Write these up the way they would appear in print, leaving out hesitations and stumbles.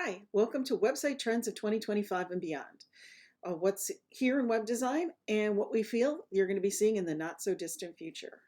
Hi, welcome to Website Trends of 2025 and beyond. What's here in web design and what we feel you're going to be seeing in the not so distant future.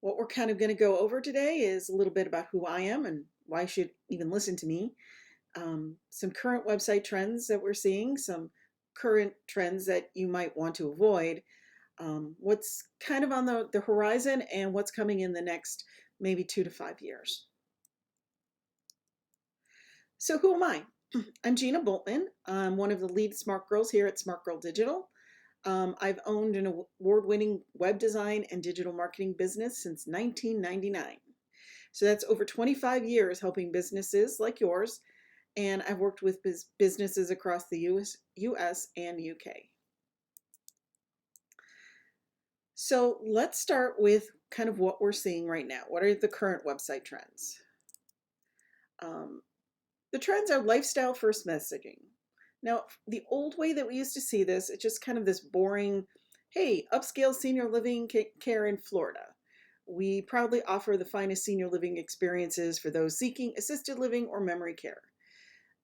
What we're kind of going to go over today is a little bit about who I am and why you should even listen to me. Some current website trends that we're seeing, some current trends that you might want to avoid, what's kind of on the horizon, and what's coming in the next maybe 2 to 5 years. So who am I? I'm Gina Boltman. I'm one of the lead smart girls here at Smart Girl Digital. I've owned an award-winning web design and digital marketing business since 1999. So that's over 25 years helping businesses like yours, and I've worked with businesses across the US and UK. So let's start with kind of what we're seeing right now. What are the current website trends? The trends are lifestyle first messaging. Now, the old way that we used to see this, it's just kind of this boring, hey, upscale senior living care in Florida. We proudly offer the finest senior living experiences for those seeking assisted living or memory care.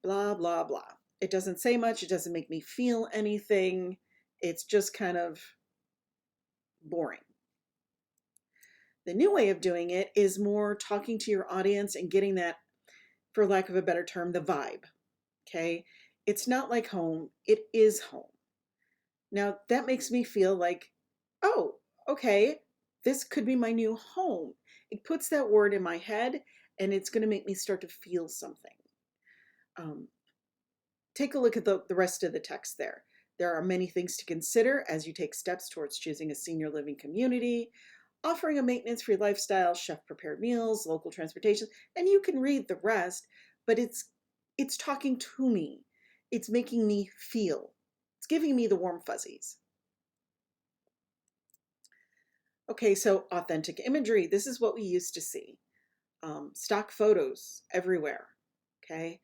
Blah, blah, blah. It doesn't say much. It doesn't make me feel anything. It's just kind of boring. The new way of doing it is more talking to your audience and getting that, for lack of a better term, the vibe. Okay? It's not like home, it is home. Now that makes me feel like, oh, okay, this could be my new home. It puts that word in my head and it's going to make me start to feel something. Take a look at the rest of the text there. There are many things to consider as you take steps towards choosing a senior living community, offering a maintenance-free lifestyle, chef-prepared meals, local transportation, and you can read the rest, but it's talking to me. It's making me feel. It's giving me the warm fuzzies. Okay, so authentic imagery. This is what we used to see. Stock photos everywhere. Okay,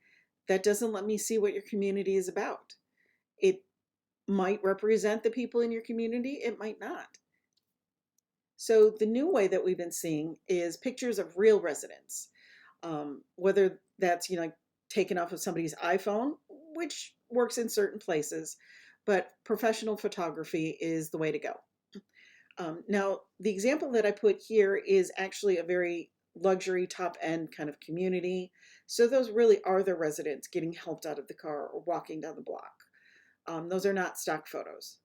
that doesn't let me see what your community is about. It might represent the people in your community. It might not. So the new way that we've been seeing is pictures of real residents, whether that's like taken off of somebody's iPhone, which works in certain places, but professional photography is the way to go. Now, the example that I put here is actually a very luxury top-end kind of community. So those really are the residents getting helped out of the car or walking down the block. Those are not stock photos.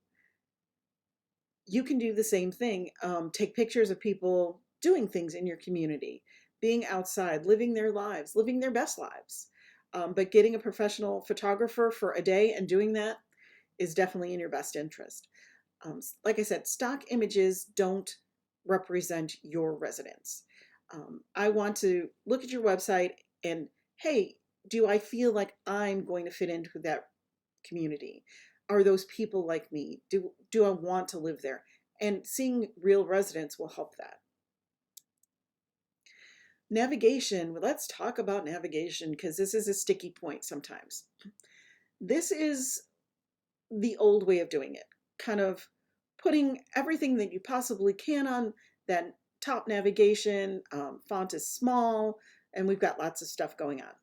You can do the same thing. Take pictures of people doing things in your community, being outside, living their lives, living their best lives. But getting a professional photographer for a day and doing that is definitely in your best interest. Like I said, stock images don't represent your residents. I want to look at your website and, hey, do I feel like I'm going to fit into that community? Are those people like me? Do I want to live there? And seeing real residents will help that. Navigation, well, let's talk about navigation because this is a sticky point sometimes. This is the old way of doing it, kind of putting everything that you possibly can on that top navigation. Font is small, and we've got lots of stuff going on.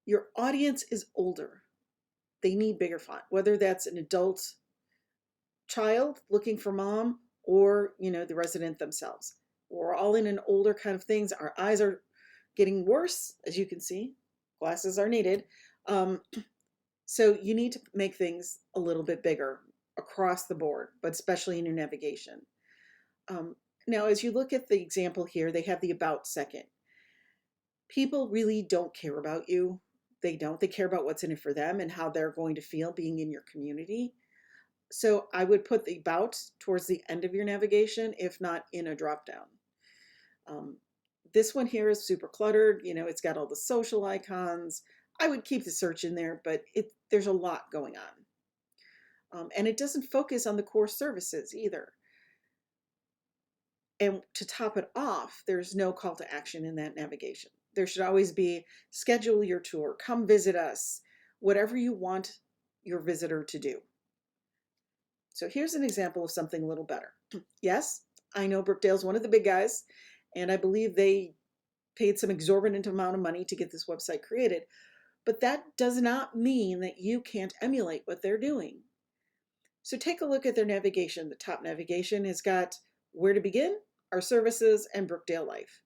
Your audience is older. They need bigger font, whether that's an adult child looking for mom or, the resident themselves. We're all in an older kind of things. Our eyes are getting worse, as you can see. Glasses are needed. So you need to make things a little bit bigger across the board, but especially in your navigation. Now, as you look at the example here, they have the about second. People really don't care about you. They don't. They care about what's in it for them and how they're going to feel being in your community. So I would put the about towards the end of your navigation, if not in a drop down. This one here is super cluttered. It's got all the social icons. I would keep the search in there, but there's a lot going on. And it doesn't focus on the core services either. And to top it off, there's no call to action in that navigation. There should always be schedule your tour, come visit us, whatever you want your visitor to do. So here's an example of something a little better. Yes, I know Brookdale's one of the big guys, and I believe they paid some exorbitant amount of money to get this website created. But that does not mean that you can't emulate what they're doing. So take a look at their navigation. The top navigation has got where to begin, our services, and Brookdale Life.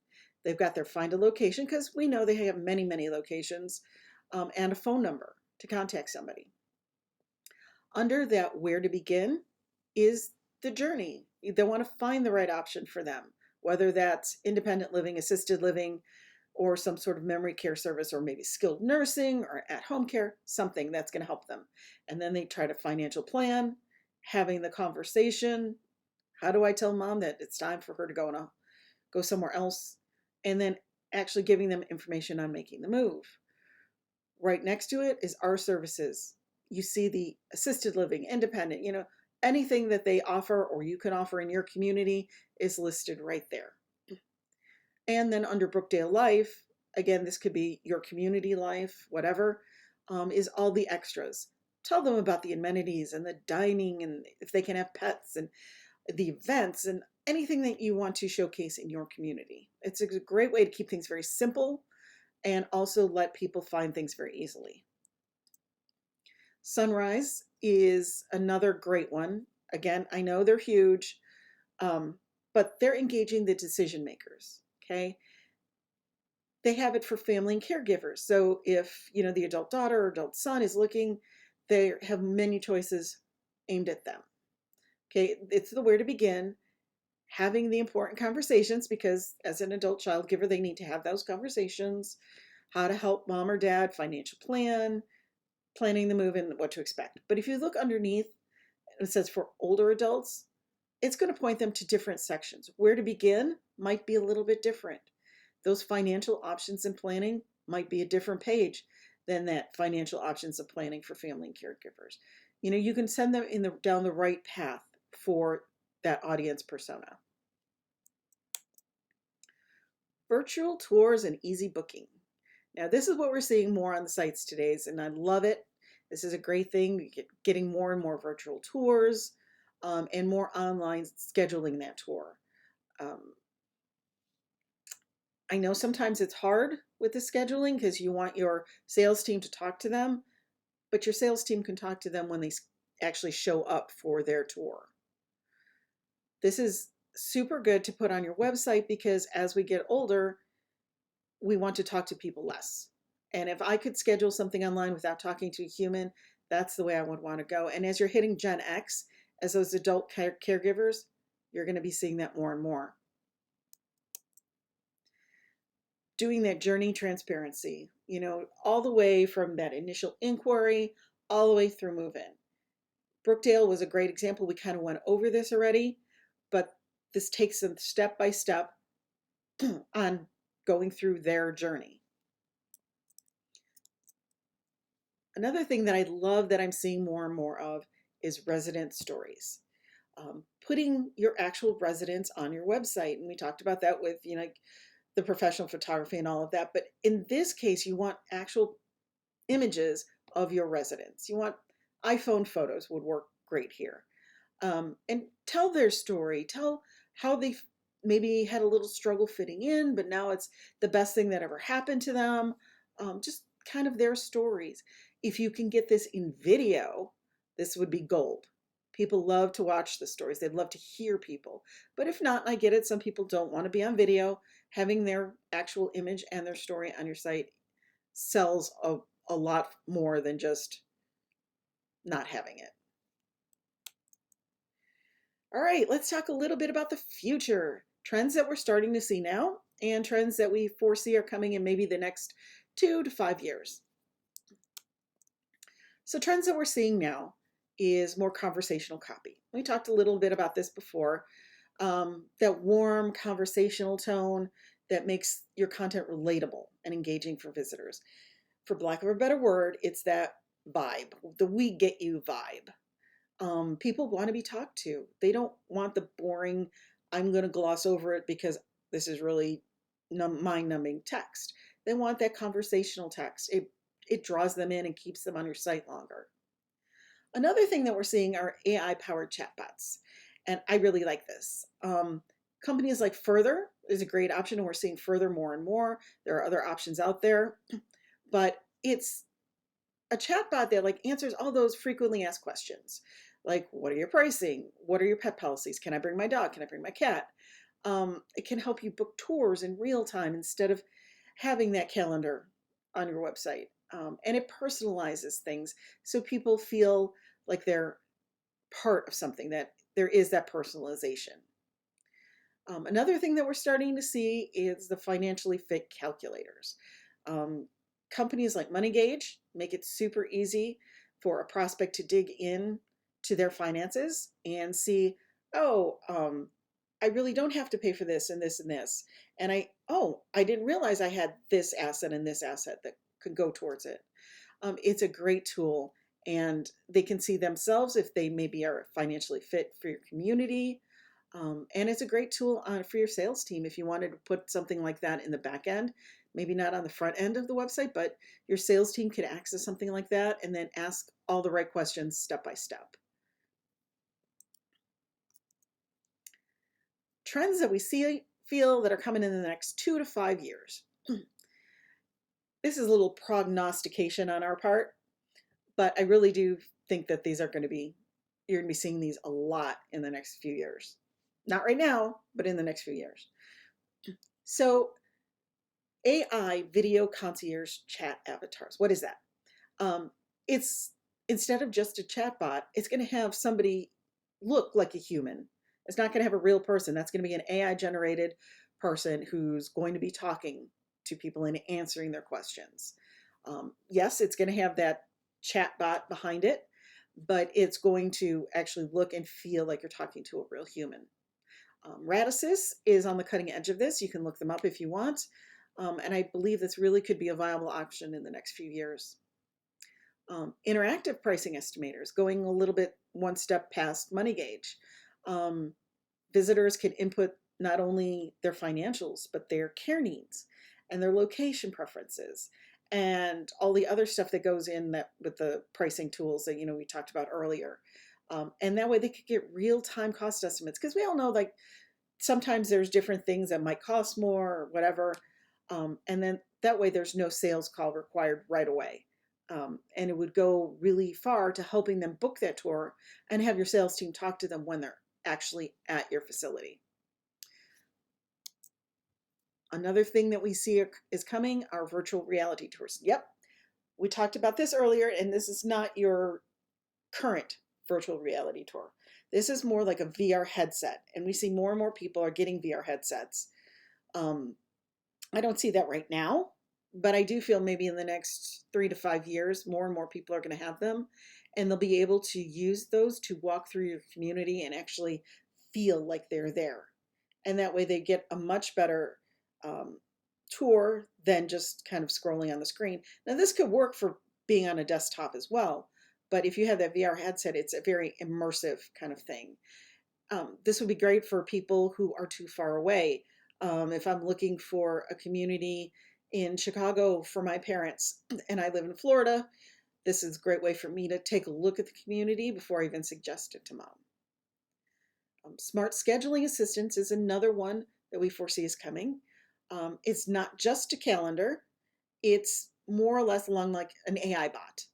They've got their find a location, because we know they have many, many locations, and a phone number to contact somebody. Under that where to begin is the journey. They want to find the right option for them, whether that's independent living, assisted living, or some sort of memory care service, or maybe skilled nursing or at-home care, something that's going to help them. And then they try to financial plan, having the conversation. How do I tell mom that it's time for her to go somewhere else? And then actually giving them information on making the move. Right next to it is our services. You see the assisted living, independent, anything that they offer or you can offer in your community is listed right there. And then under Brookdale Life, again, this could be your community life, whatever, is all the extras. Tell them about the amenities and the dining, and if they can have pets, and the events, and anything that you want to showcase in your community. It's a great way to keep things very simple and also let people find things very easily. Sunrise is another great one. Again, I know they're huge, but they're engaging the decision makers, okay? They have it for family and caregivers. So if, the adult daughter or adult son is looking, they have many choices aimed at them. Okay, it's the where to begin, having the important conversations, because as an adult child giver, they need to have those conversations, how to help mom or dad, financial plan, planning the move, and what to expect. But if you look underneath, it says for older adults, it's going to point them to different sections. Where to begin might be a little bit different. Those financial options and planning might be a different page than that financial options of planning for family and caregivers. You can send them down the right path for that audience persona. Virtual tours and easy booking. Now, this is what we're seeing more on the sites today, and I love it. This is a great thing. You're getting more and more virtual tours, and more online scheduling that tour. I know sometimes it's hard with the scheduling because you want your sales team to talk to them, but your sales team can talk to them when they actually show up for their tour. This is super good to put on your website, because as we get older, we want to talk to people less. And if I could schedule something online without talking to a human, that's the way I would want to go. And as you're hitting Gen X, as those adult caregivers, you're going to be seeing that more and more. Doing that journey transparency, all the way from that initial inquiry all the way through move-in. Brookdale was a great example. We kind of went over this already, but this takes them step by step on going through their journey. Another thing that I love that I'm seeing more and more of is resident stories. Putting your actual residents on your website. And we talked about that with, the professional photography and all of that. But in this case, you want actual images of your residents. You want iPhone photos would work great here. And tell their story. Tell how they maybe had a little struggle fitting in, but now it's the best thing that ever happened to them. Just kind of their stories. If you can get this in video, this would be gold. People love to watch the stories. They'd love to hear people. But if not, I get it. Some people don't want to be on video. Having their actual image and their story on your site sells a lot more than just not having it. All right, let's talk a little bit about the future. Trends that we're starting to see now, and trends that we foresee are coming in maybe the next 2 to 5 years. So trends that we're seeing now is more conversational copy. We talked a little bit about this before. That warm conversational tone that makes your content relatable and engaging for visitors. For lack of a better word, it's that vibe, the we get you vibe. People want to be talked to. They don't want the boring, I'm going to gloss over it because this is really mind-numbing text. They want that conversational text. It draws them in and keeps them on your site longer. Another thing that we're seeing are AI-powered chatbots. And I really like this. Companies like Further is a great option, and we're seeing Further more and more. There are other options out there, but it's a chatbot that like answers all those frequently asked questions, like what are your pricing, what are your pet policies, can I bring my dog, can I bring my cat. It can help you book tours in real time instead of having that calendar on your website. And it personalizes things so people feel like they're part of something, that there is that personalization. Another thing that we're starting to see is the financially fit calculators. Um, Companies like Money Gauge make it super easy for a prospect to dig in to their finances and see, oh, I really don't have to pay for this and this and this. And I didn't realize I had this asset and this asset that could go towards it. It's a great tool, and they can see themselves if they maybe are financially fit for your community. And it's a great tool for your sales team if you wanted to put something like that in the back end, maybe not on the front end of the website, but your sales team could access something like that and then ask all the right questions step by step. Trends that we feel that are coming in the next 2 to 5 years. This is a little prognostication on our part, but I really do think that these are going to be, you're going to be seeing these a lot in the next few years. Not right now, but in the next few years. So AI video concierge chat avatars. What is that? It's instead of just a chatbot, it's going to have somebody look like a human. It's not going to have a real person. That's going to be an AI generated person who's going to be talking to people and answering their questions. Yes, it's going to have that chatbot behind it, but it's going to actually look and feel like you're talking to a real human. Radisys is on the cutting edge of this. You can look them up if you want. And I believe this really could be a viable option in the next few years. Interactive pricing estimators, going a little bit one step past Money Gauge. Visitors can input not only their financials, but their care needs and their location preferences and all the other stuff that goes in that with the pricing tools that we talked about earlier. And that way they could get real-time cost estimates, because we all know like sometimes there's different things that might cost more or whatever. And then that way there's no sales call required right away. And it would go really far to helping them book that tour and have your sales team talk to them when they're actually at your facility. Another thing that we see is coming are virtual reality tours. Yep, we talked about this earlier, and this is not your current virtual reality tour. This is more like a VR headset, and we see more and more people are getting VR headsets. I don't see that right now, but I do feel maybe in the next 3 to 5 years, more and more people are going to have them, and they'll be able to use those to walk through your community and actually feel like they're there. And that way they get a much better tour than just kind of scrolling on the screen. Now, this could work for being on a desktop as well, but if you have that VR headset, it's a very immersive kind of thing. This would be great for people who are too far away. If I'm looking for a community in Chicago for my parents and I live in Florida, this is a great way for me to take a look at the community before I even suggest it to mom. Smart scheduling assistance is another one that we foresee is coming. It's not just a calendar. It's more or less along like an AI bot.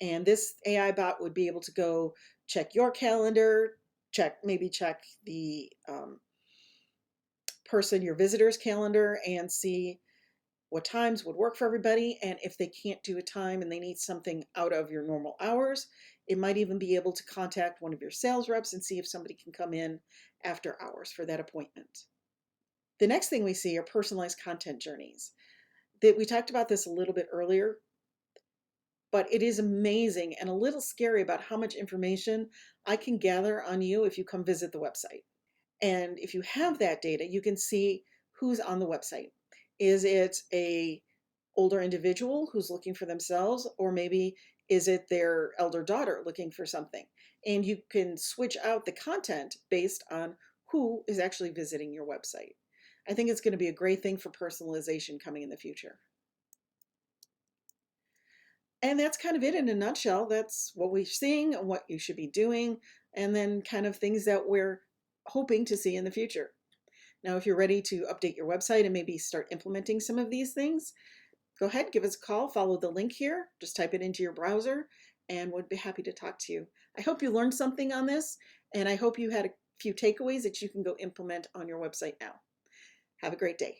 And this AI bot would be able to go check your calendar, maybe check the your visitor's calendar and see what times would work for everybody. And if they can't do a time and they need something out of your normal hours, it might even be able to contact one of your sales reps and see if somebody can come in after hours for that appointment. The next thing we see are personalized content journeys. We talked about this a little bit earlier, but it is amazing and a little scary about how much information I can gather on you if you come visit the website. And if you have that data, you can see who's on the website. Is it a older individual who's looking for themselves, or maybe is it their elder daughter looking for something? And you can switch out the content based on who is actually visiting your website. I think it's going to be a great thing for personalization coming in the future. And that's kind of it in a nutshell. That's what we're seeing and what you should be doing, and then kind of things that we're hoping to see in the future. Now, if you're ready to update your website and maybe start implementing some of these things, go ahead, give us a call, follow the link here, just type it into your browser, and we'd be happy to talk to you. I hope you learned something on this, and I hope you had a few takeaways that you can go implement on your website now. Have a great day.